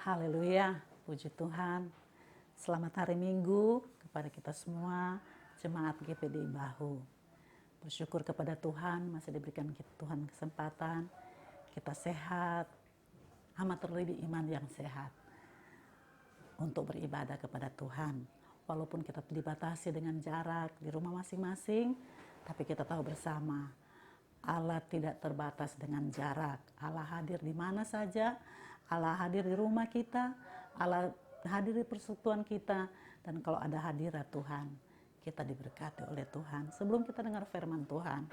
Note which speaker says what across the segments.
Speaker 1: Haleluya, puji Tuhan. Selamat hari Minggu kepada kita semua, jemaat GPDI Bahu. Bersyukur kepada Tuhan, masih diberikan Tuhan kesempatan, kita sehat, amat terlebih iman yang sehat untuk beribadah kepada Tuhan. Walaupun kita dibatasi dengan jarak di rumah masing-masing, tapi kita tahu bersama, Allah tidak terbatas dengan jarak. Allah hadir di mana saja, Allah hadir di rumah kita, Allah hadir di persekutuan kita, dan kalau ada hadirat Tuhan, kita diberkati oleh Tuhan. Sebelum kita dengar firman Tuhan,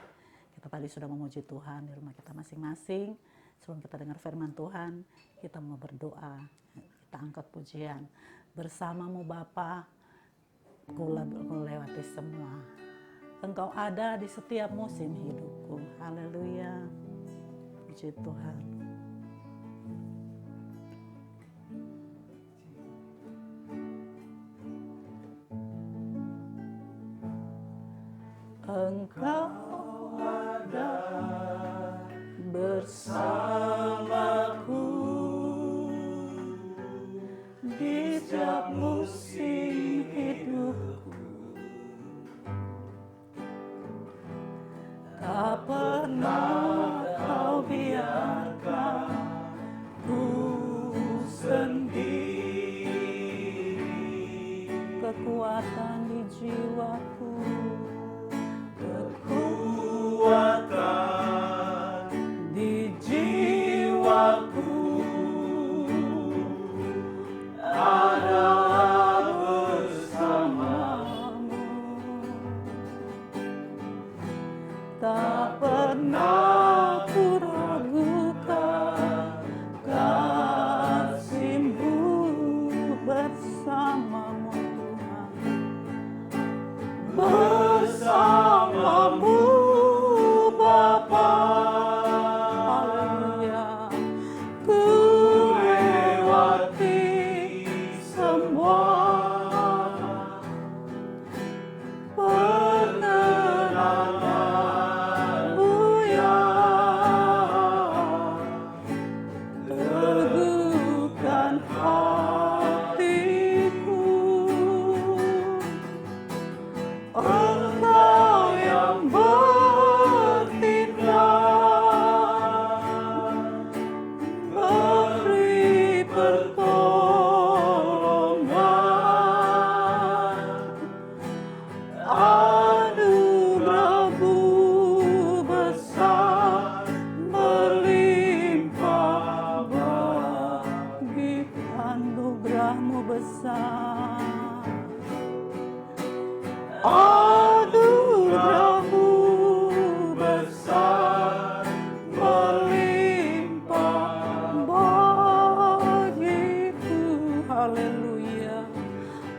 Speaker 1: kita tadi sudah memuji Tuhan di rumah kita masing-masing. Sebelum kita dengar firman Tuhan, kita mau berdoa, kita angkat pujian. Bersamamu Bapa, ku lewati semua. Engkau ada di setiap musim hidupku. Haleluya, puji Tuhan. Engkau ada bersamaku di setiap musim hidupku. Tak pernah kau biarkan ku sendiri. Kekuatan di jiwaku, kekuatan di jiwaku ada bersamamu. Tak pernah ku ragukan kasih-Mu bersamamu Tuhan. Bersamamu Bapa, haleluya, ku lewati semua pengenalan-Mu yang teguhkan hatiku. Engkau yang bertindak, beri pertolongan, anugerah-Mu besar melimpah bagi anugerah-Mu besar. Anugerah-Mu besar melimpah bagiku. Haleluya.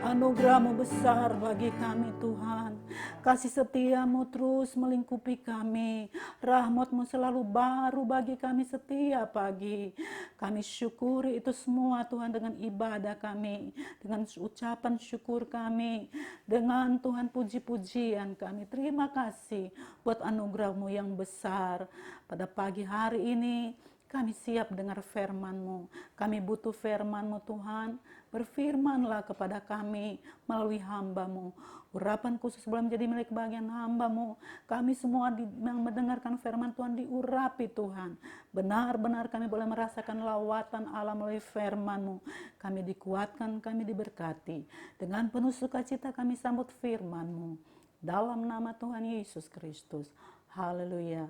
Speaker 1: Anugerah-Mu besar bagi kami Tuhan. Kasih setia-Mu terus melingkupi kami. Rahmat-Mu selalu baru bagi kami setiap pagi. Kami syukuri itu semua Tuhan dengan ibadah kami, dengan ucapan syukur kami, dengan Tuhan puji-pujian kami. Terima kasih buat anugerah-Mu yang besar. Pada pagi hari ini kami siap dengar firman-Mu. Kami butuh firman-Mu Tuhan. Berfirmanlah kepada kami melalui hamba-Mu. Urapan khusus boleh menjadi milik bagian hamba-Mu. Kami semua yang mendengarkan firman Tuhan diurapi Tuhan. Benar-benar kami boleh merasakan lawatan Allah melalui firman-Mu. Kami dikuatkan, kami diberkati. Dengan penuh sukacita kami sambut firman-Mu. Dalam nama Tuhan Yesus Kristus. Haleluya.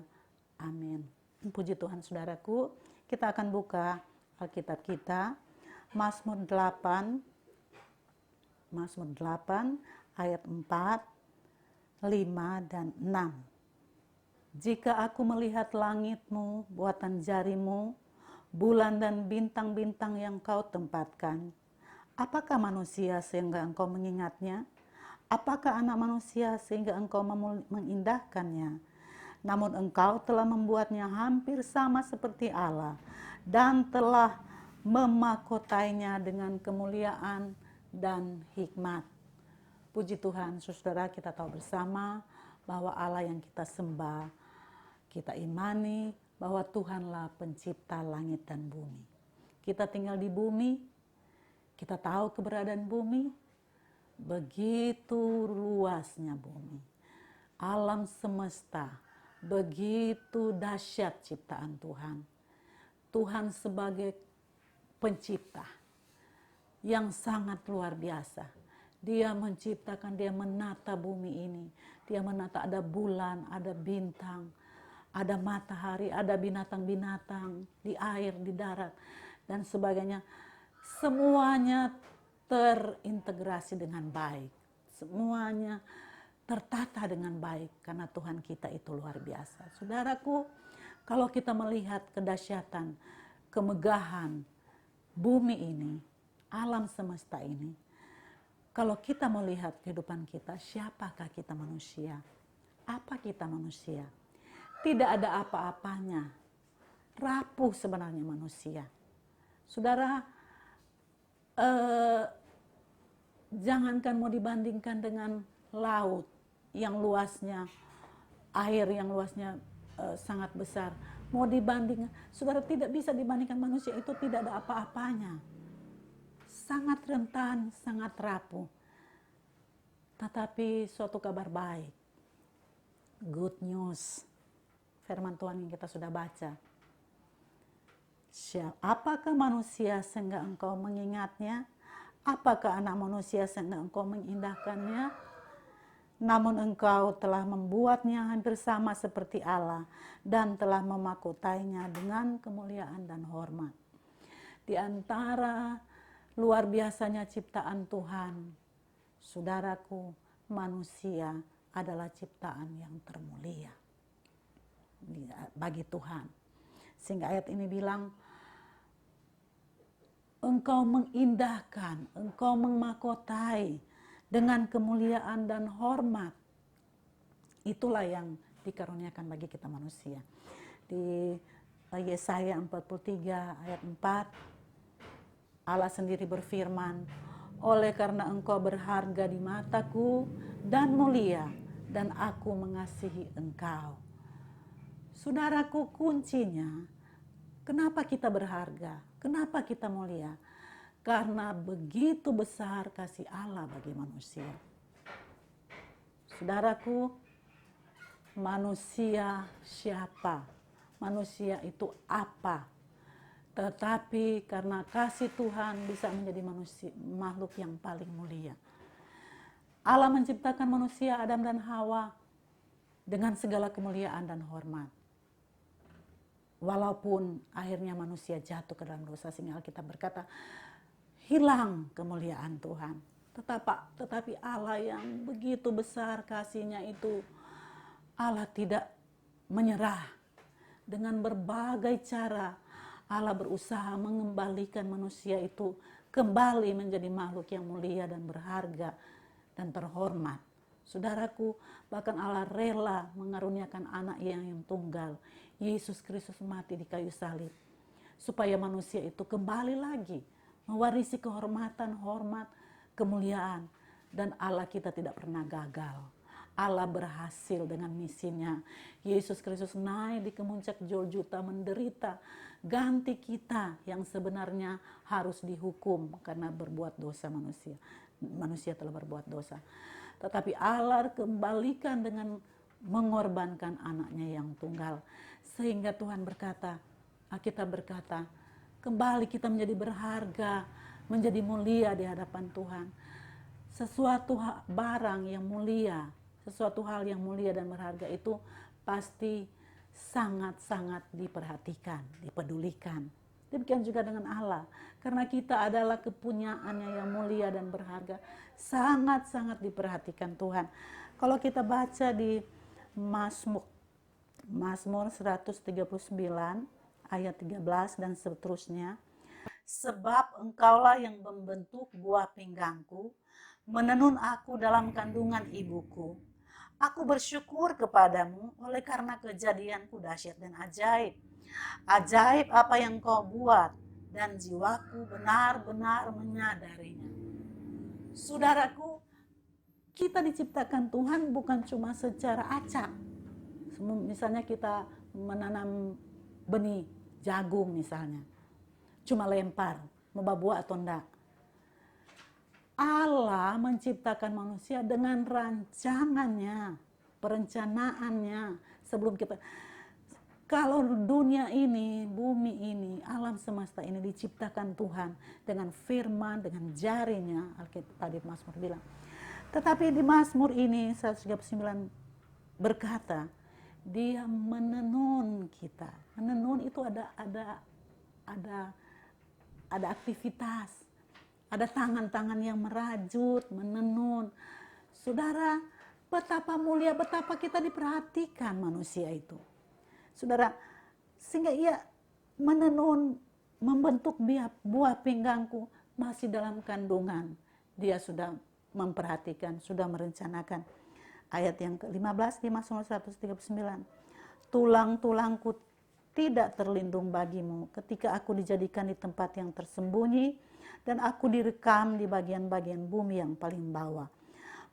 Speaker 1: Amin. Puji Tuhan saudaraku. Kita akan buka Alkitab kita. Mazmur 8 ayat 4, 5 dan 6. Jika aku melihat langit-Mu, buatan jari-Mu, bulan dan bintang-bintang yang Kau tempatkan, apakah manusia sehingga Engkau mengingatnya? Apakah anak manusia sehingga Engkau mengindahkannya? Namun Engkau telah membuatnya hampir sama seperti Allah dan telah memakotainya dengan kemuliaan dan hikmat. Puji Tuhan, saudara, kita tahu bersama bahwa Allah yang kita sembah, kita imani bahwa Tuhanlah pencipta langit dan bumi. Kita tinggal di bumi, Kita tahu keberadaan bumi, begitu luasnya bumi. Alam semesta, begitu dahsyat ciptaan Tuhan. Tuhan sebagai pencipta yang sangat luar biasa. Dia menciptakan, dia menata bumi ini. Dia menata, ada bulan, ada bintang, ada matahari, ada binatang-binatang di air, di darat, dan sebagainya. Semuanya terintegrasi dengan baik. Semuanya tertata dengan baik karena Tuhan kita itu luar biasa. Saudaraku, kalau kita melihat kedahsyatan, kemegahan bumi ini, alam semesta ini, kalau kita melihat kehidupan kita, siapakah kita manusia? Apa kita manusia? Tidak ada apa-apanya. Rapuh sebenarnya manusia. Saudara, jangankan mau dibandingkan dengan laut yang luasnya, air yang luasnya sangat besar. Mau dibandingkan, saudara, tidak bisa dibandingkan manusia, itu tidak ada apa-apanya. Sangat rentan, sangat rapuh. Tetapi suatu kabar baik, good news, firman Tuhan yang kita sudah baca. Apakah manusia sehingga engkau mengingatnya? Apakah anak manusia sehingga engkau mengindahkannya? Namun engkau telah membuatnya hampir sama seperti Allah dan telah memakutainya dengan kemuliaan dan hormat. Di antara luar biasanya ciptaan Tuhan, saudaraku, manusia adalah ciptaan yang termulia bagi Tuhan. Sehingga ayat ini bilang, engkau mengindahkan, engkau memakotai dengan kemuliaan dan hormat. Itulah yang dikaruniakan bagi kita manusia. Di Yesaya 43 ayat 4, Allah sendiri berfirman, oleh karena engkau berharga di mataku dan mulia, dan aku mengasihi engkau. Saudaraku, kuncinya, kenapa kita berharga? Kenapa kita mulia? Karena begitu besar kasih Allah bagi manusia. Saudaraku, manusia siapa? Manusia itu apa? Tetapi karena kasih Tuhan bisa menjadi manusia, makhluk yang paling mulia. Allah menciptakan manusia Adam dan Hawa dengan segala kemuliaan dan hormat. Walaupun akhirnya manusia jatuh ke dalam dosa, sehingga Alkitab berkata, hilang kemuliaan Tuhan. Tetapi Allah yang begitu besar kasihnya itu, Allah tidak menyerah. Dengan berbagai cara, Allah berusaha mengembalikan manusia itu kembali menjadi makhluk yang mulia dan berharga dan terhormat. Saudaraku, bahkan Allah rela mengaruniakan anak yang tunggal, Yesus Kristus, mati di kayu salib, supaya manusia itu kembali lagi mewarisi kehormatan, hormat, kemuliaan. Dan Allah kita tidak pernah gagal. Allah berhasil dengan misinya. Yesus Kristus naik di kemuncak Golgota, menderita ganti kita yang sebenarnya harus dihukum karena berbuat dosa manusia. Manusia telah berbuat dosa. Tetapi Allah kembalikan dengan mengorbankan anaknya yang tunggal. Sehingga Tuhan berkata, Alkitab berkata, kembali kita menjadi berharga, menjadi mulia di hadapan Tuhan. Sesuatu barang yang mulia, sesuatu hal yang mulia dan berharga itu pasti sangat-sangat diperhatikan, dipedulikan. Demikian juga dengan Allah. Karena kita adalah kepunyaannya yang mulia dan berharga, sangat-sangat diperhatikan Tuhan. Kalau kita baca di Mazmur 139 ayat 13 dan seterusnya. Sebab engkaulah yang membentuk buah pinggangku, menenun aku dalam kandungan ibuku. Aku bersyukur kepadamu oleh karena kejadianku dahsyat dan ajaib. Ajaib apa yang kau buat, dan jiwaku benar-benar menyadarinya. Saudaraku, kita diciptakan Tuhan bukan cuma secara acak. Misalnya kita menanam benih jagung misalnya, cuma lempar, mau buah atau enggak. Allah menciptakan manusia dengan rancangannya, perencanaannya sebelum kita. Kalau dunia ini, bumi ini, alam semesta ini diciptakan Tuhan dengan firman, dengan jarinya, Alkitab tadi Mazmur bilang. Tetapi di Mazmur ini 139 berkata, dia menenun kita. Menenun itu ada aktivitas, ada tangan-tangan yang merajut, menenun. Saudara, betapa mulia, betapa kita diperhatikan manusia itu. Saudara, sehingga ia menenun, membentuk buah pinggangku masih dalam kandungan. Dia sudah memperhatikan, sudah merencanakan. Ayat yang ke-15 di Mazmur 139. Tulang-tulangku tidak terlindung bagimu ketika aku dijadikan di tempat yang tersembunyi dan aku direkam di bagian-bagian bumi yang paling bawah.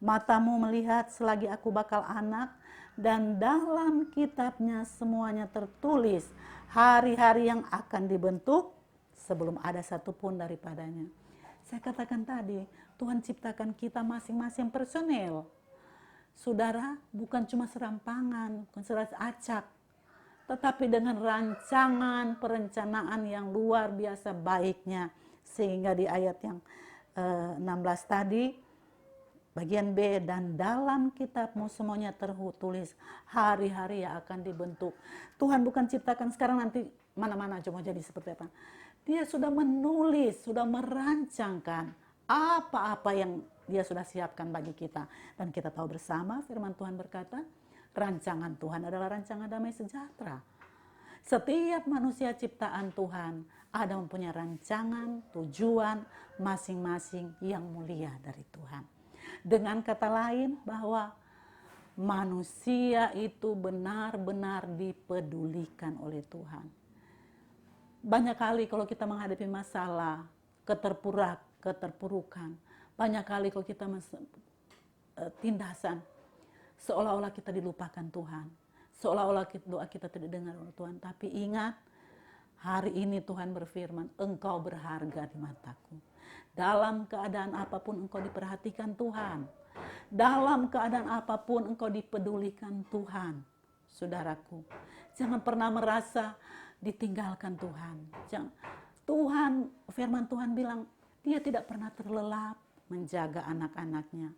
Speaker 1: Matamu melihat selagi aku bakal anak, dan dalam kitabnya semuanya tertulis hari-hari yang akan dibentuk sebelum ada satupun daripadanya. Saya katakan tadi, Tuhan ciptakan kita masing-masing personel. Saudara, bukan cuma serampangan, bukan seras acak, tetapi dengan rancangan, perencanaan yang luar biasa baiknya. Sehingga di ayat yang 16 tadi, bagian B, dan dalam kitabmu semuanya tertulis hari-hari yang akan dibentuk. Tuhan bukan ciptakan sekarang nanti mana-mana cuma jadi seperti apa. Dia sudah menulis, sudah merancangkan apa-apa yang dia sudah siapkan bagi kita. Dan kita tahu bersama firman Tuhan berkata, rancangan Tuhan adalah rancangan damai sejahtera. Setiap manusia ciptaan Tuhan ada mempunyai rancangan, tujuan masing-masing yang mulia dari Tuhan. Dengan kata lain bahwa manusia itu benar-benar dipedulikan oleh Tuhan. Banyak kali kalau kita menghadapi masalah, keterpurukan, banyak kali kalau kita tindasan, seolah-olah kita dilupakan Tuhan. Seolah-olah doa kita tidak dengar oleh Tuhan. Tapi ingat, hari ini Tuhan berfirman, engkau berharga di mataku. Dalam keadaan apapun engkau diperhatikan Tuhan. Dalam keadaan apapun engkau dipedulikan Tuhan. Saudaraku, jangan pernah merasa ditinggalkan Tuhan. Tuhan, firman Tuhan bilang, dia tidak pernah terlelap menjaga anak-anaknya.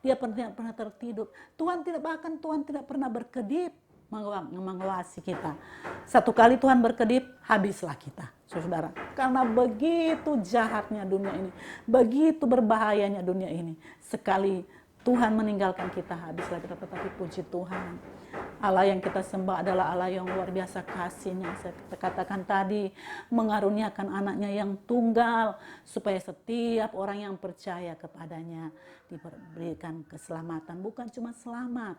Speaker 1: Dia tidak pernah tertidur. Tuhan tidak pernah berkedip mengawasi kita. Satu kali Tuhan berkedip, habislah kita, saudara. Karena begitu jahatnya dunia ini, begitu berbahayanya dunia ini. Sekali Tuhan meninggalkan kita, habislah kita. Tetapi puji Tuhan, Allah yang kita sembah adalah Allah yang luar biasa kasihnya. Saya katakan tadi, mengaruniakan anaknya yang tunggal, supaya setiap orang yang percaya kepadanya diberikan keselamatan. Bukan cuma selamat,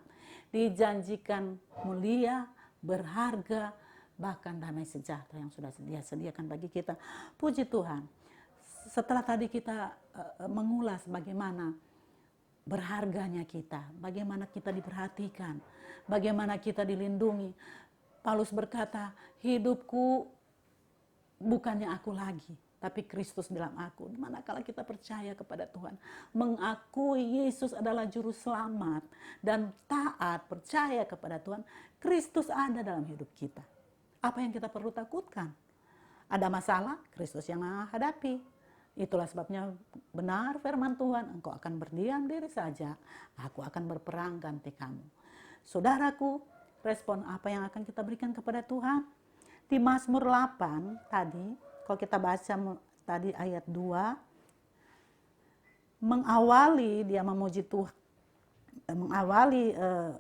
Speaker 1: dijanjikan mulia, berharga, bahkan damai sejahtera yang sudah dia sediakan bagi kita. Puji Tuhan. Setelah tadi kita mengulas bagaimana berharganya kita, bagaimana kita diperhatikan, bagaimana kita dilindungi. Paulus berkata, hidupku bukannya aku lagi, tapi Kristus dalam aku. Manakala kita percaya kepada Tuhan, mengakui Yesus adalah juru selamat, dan taat, percaya kepada Tuhan, Kristus ada dalam hidup kita. Apa yang kita perlu takutkan? Ada masalah, Kristus yang menghadapi. Itulah sebabnya benar firman Tuhan, engkau akan berdiam diri saja, aku akan berperang ganti kamu. Saudaraku, respon apa yang akan kita berikan kepada Tuhan? Di Mazmur 8 tadi, kalau kita baca tadi ayat 2, mengawali dia memuji Tuhan, mengawali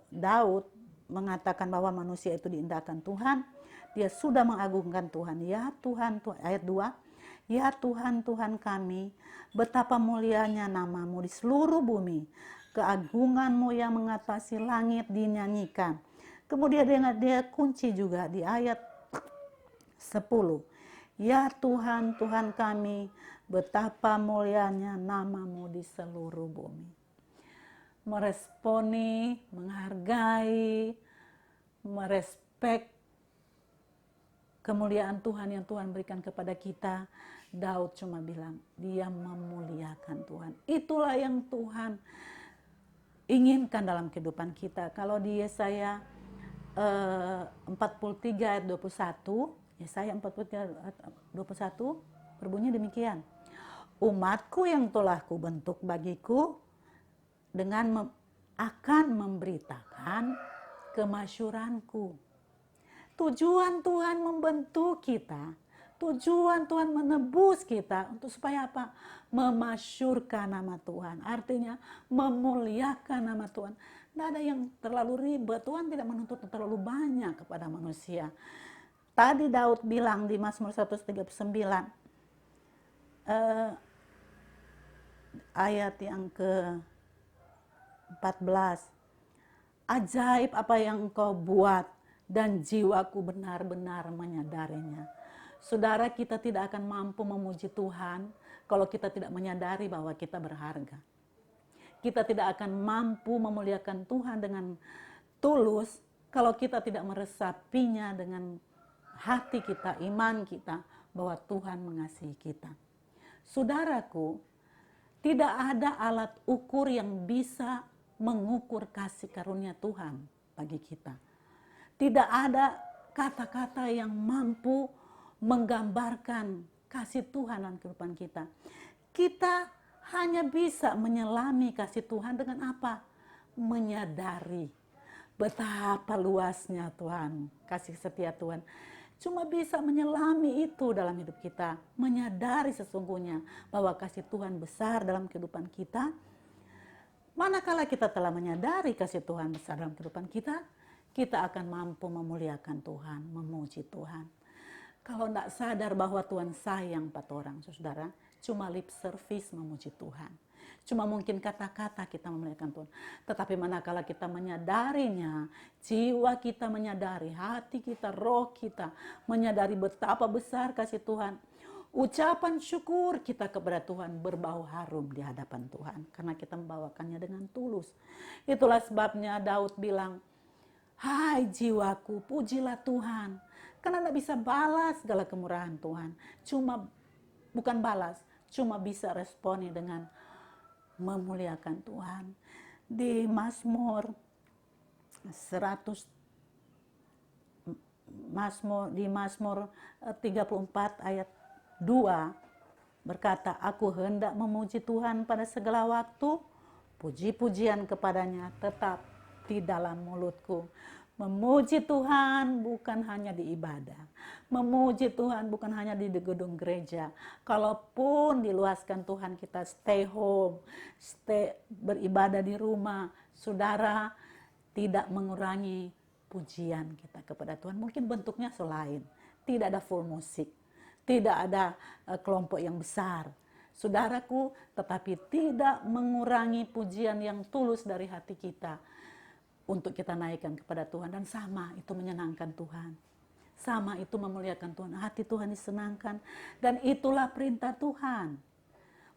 Speaker 1: Daud mengatakan bahwa manusia itu diindahkan Tuhan, dia sudah mengagungkan Tuhan. Ya Tuhan, ayat 2, ya Tuhan, Tuhan kami, betapa mulianya namamu di seluruh bumi. Keagunganmu yang mengatasi langit dinyanyikan. Kemudian dia kunci juga di ayat 10. Ya Tuhan, Tuhan kami, betapa mulianya namamu di seluruh bumi. Meresponi, menghargai, merespek, kemuliaan Tuhan yang Tuhan berikan kepada kita, Daud cuma bilang, dia memuliakan Tuhan. Itulah yang Tuhan inginkan dalam kehidupan kita. Kalau di Yesaya 43 ayat 21, Yesaya 43 ayat 21 berbunyi demikian. Umatku yang telah kubentuk bagiku akan memberitakan kemasyuranku. Tujuan Tuhan membentuk kita, tujuan Tuhan menebus kita untuk supaya apa? Memasyurkan nama Tuhan. Artinya memuliakan nama Tuhan. Tidak ada yang terlalu ribet. Tuhan tidak menuntut terlalu banyak kepada manusia. Tadi Daud bilang di Mazmur 139 ayat yang ke-14. Ajaib apa yang engkau buat dan jiwaku benar-benar menyadarinya. Saudara, kita tidak akan mampu memuji Tuhan kalau kita tidak menyadari bahwa kita berharga. Kita tidak akan mampu memuliakan Tuhan dengan tulus kalau kita tidak meresapinya dengan hati kita, iman kita, bahwa Tuhan mengasihi kita. Saudaraku, tidak ada alat ukur yang bisa mengukur kasih karunia Tuhan bagi kita. Tidak ada kata-kata yang mampu menggambarkan kasih Tuhan dalam kehidupan kita. Kita hanya bisa menyelami kasih Tuhan dengan apa? Menyadari betapa luasnya Tuhan, kasih setia Tuhan. Cuma bisa menyelami itu dalam hidup kita, menyadari sesungguhnya bahwa kasih Tuhan besar dalam kehidupan kita. Manakala kita telah menyadari kasih Tuhan besar dalam kehidupan kita, kita akan mampu memuliakan Tuhan, memuji Tuhan. Kalau tidak sadar bahwa Tuhan sayang pada orang, saudara, cuma lip service memuji Tuhan. Cuma mungkin kata-kata kita memuliakan Tuhan. Tetapi manakala kita menyadarinya, jiwa kita menyadari, hati kita, roh kita menyadari betapa besar kasih Tuhan. Ucapan syukur kita kepada Tuhan berbau harum di hadapan Tuhan. Karena kita membawakannya dengan tulus. Itulah sebabnya Daud bilang, hai jiwaku, pujilah Tuhan. Karena tidak bisa balas segala kemurahan Tuhan. Bukan balas, cuma bisa responi dengan memuliakan Tuhan. Di Mazmur 34 ayat 2 berkata, aku hendak memuji Tuhan pada segala waktu, puji-pujian kepadanya tetap di dalam mulutku. Memuji Tuhan bukan hanya di ibadah. Memuji Tuhan bukan hanya di gedung gereja. Kalaupun diluaskan Tuhan, kita stay home, beribadah di rumah, saudara, tidak mengurangi pujian kita kepada Tuhan. Mungkin bentuknya selain, tidak ada full musik, tidak ada kelompok yang besar, saudaraku, tetapi tidak mengurangi pujian yang tulus dari hati kita untuk kita naikkan kepada Tuhan. Dan sama itu menyenangkan Tuhan, sama itu memuliakan Tuhan. Hati Tuhan disenangkan, dan itulah perintah Tuhan.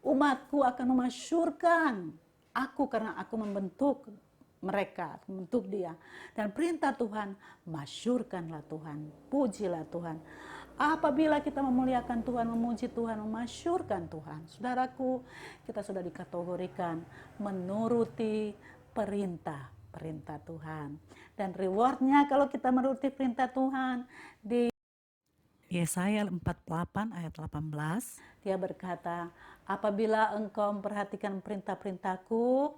Speaker 1: Umatku akan memasyurkan aku karena aku membentuk mereka, membentuk dia. Dan perintah Tuhan, masyurkanlah Tuhan, pujilah Tuhan. Apabila kita memuliakan Tuhan, memuji Tuhan, memasyurkan Tuhan, saudaraku, kita sudah dikategorikan menuruti perintah Tuhan. Dan rewardnya kalau kita menuruti perintah Tuhan, di Yesaya 48 ayat 18, dia berkata, apabila engkau memperhatikan perintah-perintahku,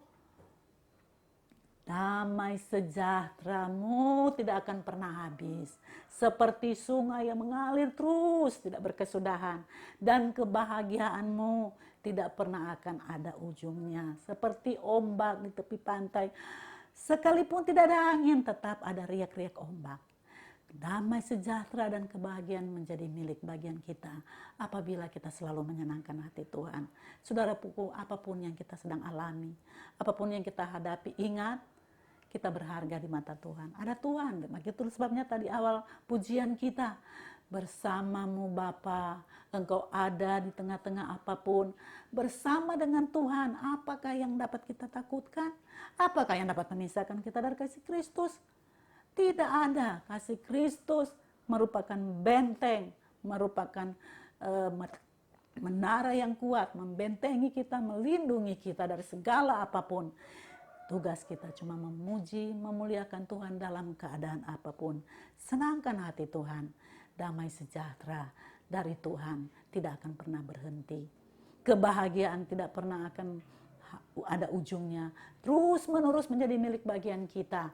Speaker 1: damai sejahteramu tidak akan pernah habis. Seperti sungai yang mengalir terus, tidak berkesudahan. Dan kebahagiaanmu tidak pernah akan ada ujungnya. Seperti ombak di tepi pantai. Sekalipun tidak ada angin, tetap ada riak-riak ombak. Damai sejahtera dan kebahagiaan menjadi milik bagian kita apabila kita selalu menyenangkan hati Tuhan. Saudara, apapun yang kita sedang alami, apapun yang kita hadapi, ingat, kita berharga di mata Tuhan. Ada Tuhan. Begitu sebabnya tadi awal pujian kita, bersamamu Bapa, engkau ada di tengah-tengah apapun. Bersama dengan Tuhan, apakah yang dapat kita takutkan? Apakah yang dapat memisahkan kita dari kasih Kristus? Tidak ada. Kasih Kristus merupakan benteng, merupakan menara yang kuat, membentengi kita, melindungi kita dari segala apapun. Tugas kita cuma memuji, memuliakan Tuhan dalam keadaan apapun. Senangkan hati Tuhan, damai sejahtera dari Tuhan tidak akan pernah berhenti. Kebahagiaan tidak pernah akan ada ujungnya. Terus menerus menjadi milik bagian kita.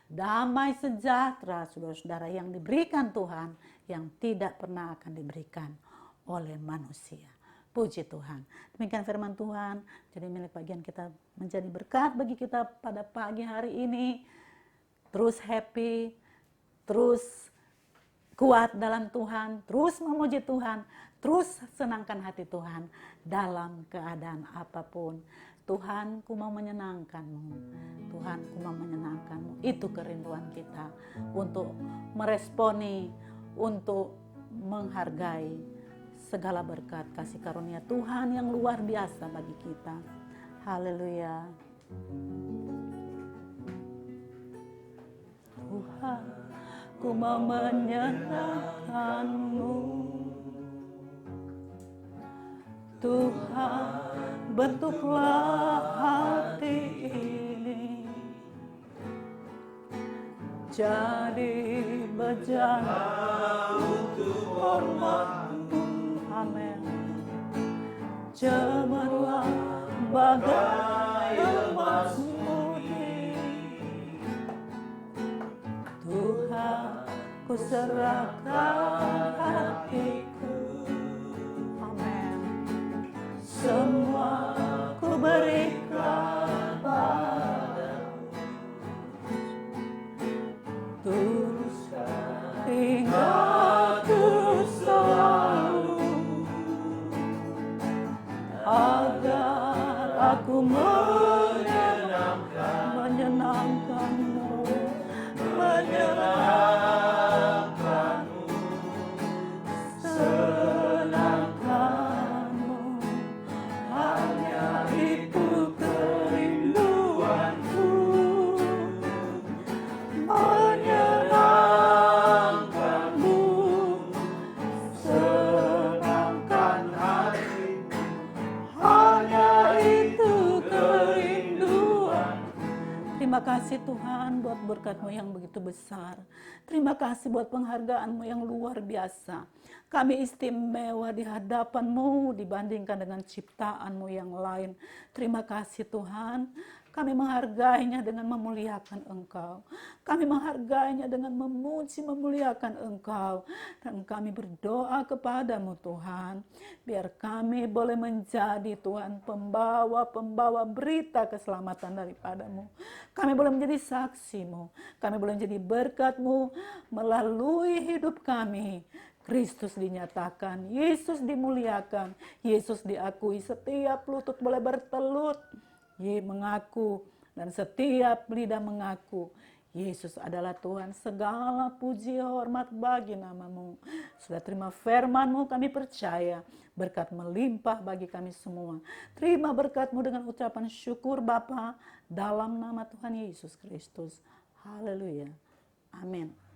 Speaker 1: Damai sejahtera, saudara-saudara, yang diberikan Tuhan, yang tidak pernah akan diberikan oleh manusia. Puji Tuhan. Demikian firman Tuhan, jadi milik bagian kita, menjadi berkat bagi kita pada pagi hari ini. Terus happy, terus kuat dalam Tuhan, terus memuji Tuhan, terus senangkan hati Tuhan dalam keadaan apapun. Tuhan, ku mau menyenangkan-Mu. Tuhan, ku mau menyenangkan-Mu. Itu kerinduan kita untuk meresponi, untuk menghargai segala berkat kasih karunia Tuhan yang luar biasa bagi kita. Haleluya. Tuhan, ku mau menyenangkan-Mu. Tuhan, bentuklah hati ini jadi bejana untuk hormat-Mu. Amin. Cemerlang bagai emas putih. Tuhan, ku serahkan hatiku. Amin. Semua ku berikan padamu. Terus hingga ku selalu, agar aku menyenangkan-Mu, menyenangkan-Mu, senangkan-Mu. Hanya itu kerinduanku, menyenangkan-Mu, senangkan hatimu. Hanya itu kerinduan. Terima kasih Tuhan buat berkat-Mu yang begitu besar. Terima kasih buat penghargaan-Mu yang luar biasa. Kami istimewa di hadapan-Mu dibandingkan dengan ciptaan-Mu yang lain. Terima kasih Tuhan. Kami menghargainya dengan memuliakan Engkau. Kami menghargainya dengan memuji, memuliakan Engkau. Dan kami berdoa kepada-Mu Tuhan. Biar kami boleh menjadi Tuhan pembawa-pembawa berita keselamatan daripada-Mu. Kami boleh menjadi saksi-Mu. Kami boleh menjadi berkat-Mu melalui hidup kami. Kristus dinyatakan, Yesus dimuliakan, Yesus diakui, setiap lutut boleh bertelut, mengaku, dan setiap lidah mengaku, Yesus adalah Tuhan. Segala puji hormat bagi nama-Mu. Sudah terima firman-Mu, kami percaya berkat melimpah bagi kami semua. Terima berkat-Mu dengan ucapan syukur Bapa, dalam nama Tuhan Yesus Kristus. Haleluya. Amin.